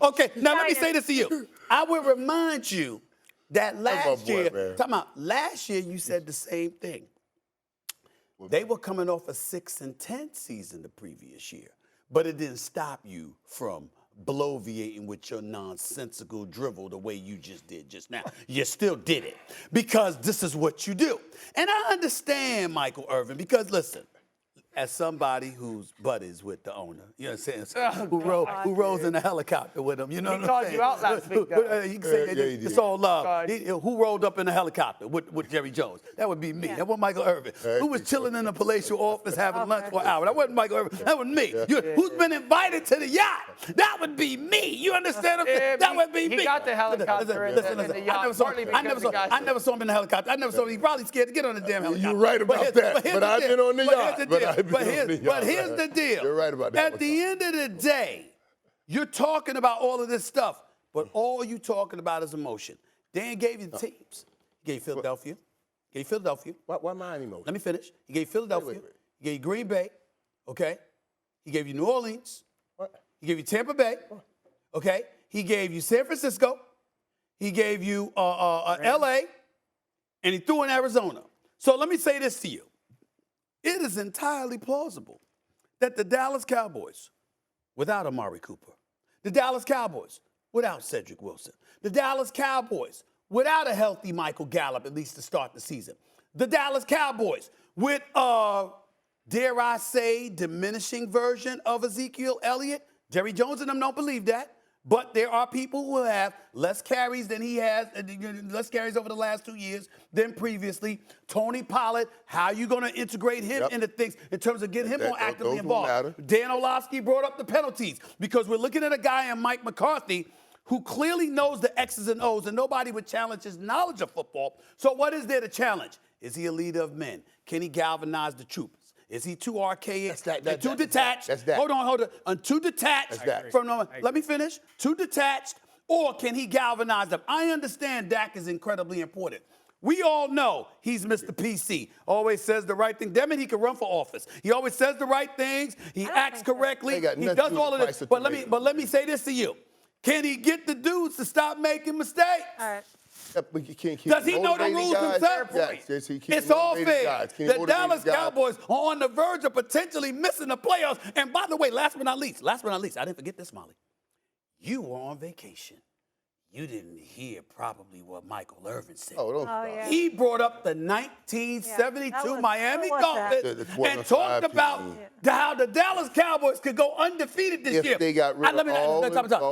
Okay, now let me say this to you. I will remind you that last year you said the same thing. They were coming off a 6-10 season the previous year, but it didn't stop you from bloviating with your nonsensical drivel the way you just did just now. You still did it because this is what you do. And I understand, Michael Irvin, because listen, as somebody who's buddies with the owner, you know what I'm saying, who rose in a helicopter with him, you know what I'm saying? He called you out last week, though. You can say it's all love. Who rolled up in a helicopter with Jerry Jones? That would be me. That wasn't Michael Irvin. Who was chilling in a palatial office having lunch for an hour? That wasn't Michael Irvin. That was me. Who's been invited to the yacht? That would be me. You understand what I'm saying? That would be me. He got the helicopter in the yacht. I never saw him in the helicopter. I never saw him. He probably scared to get on the damn helicopter. You're right about that. But I've been on the yacht. But here's the deal. You're right about that. At the end of the day, you're talking about all of this stuff, but all you talking about is emotion. Dan gave you the teams. He gave Philadelphia. Why mine emotion? Let me finish. He gave Philadelphia. Wait. He gave Green Bay. Okay. He gave you New Orleans. What? He gave you Tampa Bay. Okay. He gave you San Francisco. He gave you L.A. And he threw in Arizona. So let me say this to you. It is entirely plausible that the Dallas Cowboys, without Amari Cooper, the Dallas Cowboys, without Cedric Wilson, the Dallas Cowboys, without a healthy Michael Gallup, at least to start the season, the Dallas Cowboys, with dare I say, diminishing version of Ezekiel Elliott. Jerry Jones and them don't believe that. But there are people who have less carries than he has, less carries over the last 2 years than previously. Tony Pollard, how are you going to integrate him into things in terms of getting him more actively involved? Dan Orlovsky brought up the penalties because we're looking at a guy in Mike McCarthy who clearly knows the X's and O's, and nobody would challenge his knowledge of football. So what is there to challenge? Is he a leader of men? Can he galvanize the troops? Is he too archaic and too detached? Hold on. Too detached from no. Let me finish. Too detached, or can he galvanize them? I understand Dak is incredibly important. We all know he's Mr. PC. Always says the right thing. Damn it, he can run for office. He always says the right things. He acts correctly. He does all of this. But let me say this to you. Can he get the dudes to stop making mistakes? All right. But you can't keep Does he know the rules himself? Yes, it's all fair. The Dallas Cowboys are on the verge of potentially missing the playoffs. And by the way, last but not least, I didn't forget this, Molly. You were on vacation. You didn't hear probably what Michael Irvin said. Yeah. He brought up the 1972 Miami Dolphins and talked about how the Dallas Cowboys could go undefeated this year. They got rid of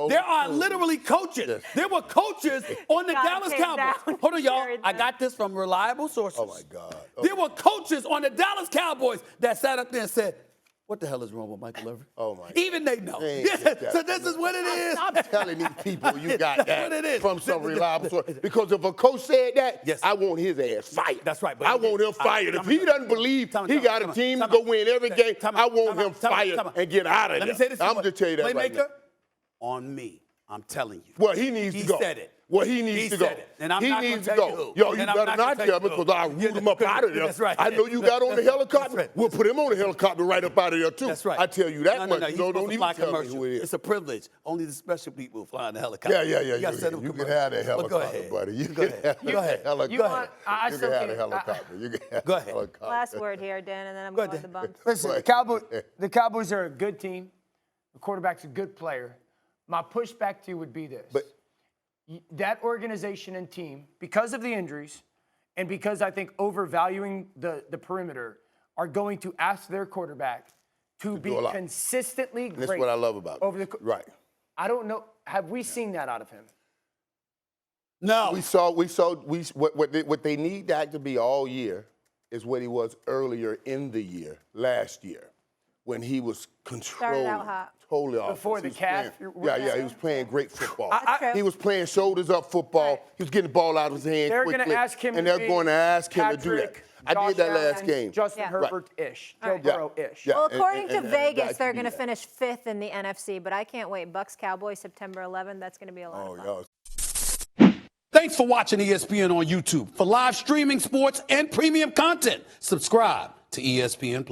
there are literally coaches. Yes. There were coaches on the Dallas Cowboys. Hold on, y'all. I got this from reliable sources. Oh, my God. There were coaches on the Dallas Cowboys that sat up there and said, what the hell is wrong with Michael Irvin? Oh, my God. Even they know. So this is what it is. I'm telling these people you got that from some reliable source. Because if a coach said that, I want his ass fired. That's right. I want him fired. If he doesn't believe he got a team to go win every game, I want him fired and get out of there. Let me say this. I'm going to tell you that right now. On me. I'm telling you. Well, he needs to go. He said it. Well, he needs to go. And I'm he not needs to go. go. Yo, you better not tell me because I'll root him up out of there. That's right. I know you got on the helicopter. Right. We'll put him on the helicopter right up out of there, too. That's right. I tell you that much. No, don't even tell me who it is. It's a privilege. Only the special people fly in the helicopter. Yeah. You can have that helicopter, buddy. You can have the helicopter. You can have the helicopter. Go ahead. Last word here, Dan, and then I'm going to the bumps. Listen, the Cowboys are a good team. The quarterback's a good player. My pushback to you would be this. That organization and team, because of the injuries and because I think overvaluing the perimeter, are going to ask their quarterback to be consistently great. That's what I love about it. Right. I don't know. Have we seen that out of him? No. What they need Dak to be all year is what he was earlier in the year, last year, when he was controlling. Started out hot. Totally off. Before the calf? He was playing great football. He was playing shoulders up football. Right. He was getting the ball out of his hands they're quickly. Gonna ask him and they're going to ask him to do that. I did that last game. Justin Herbert-ish. Joe Burrow-ish. Well, according to Vegas, they're going to finish 5th in the NFC, but I can't wait. Bucks Cowboys, September 11th. That's going to be a lot of fun. Thanks for watching ESPN on YouTube. For live streaming sports and premium content, subscribe to ESPN+.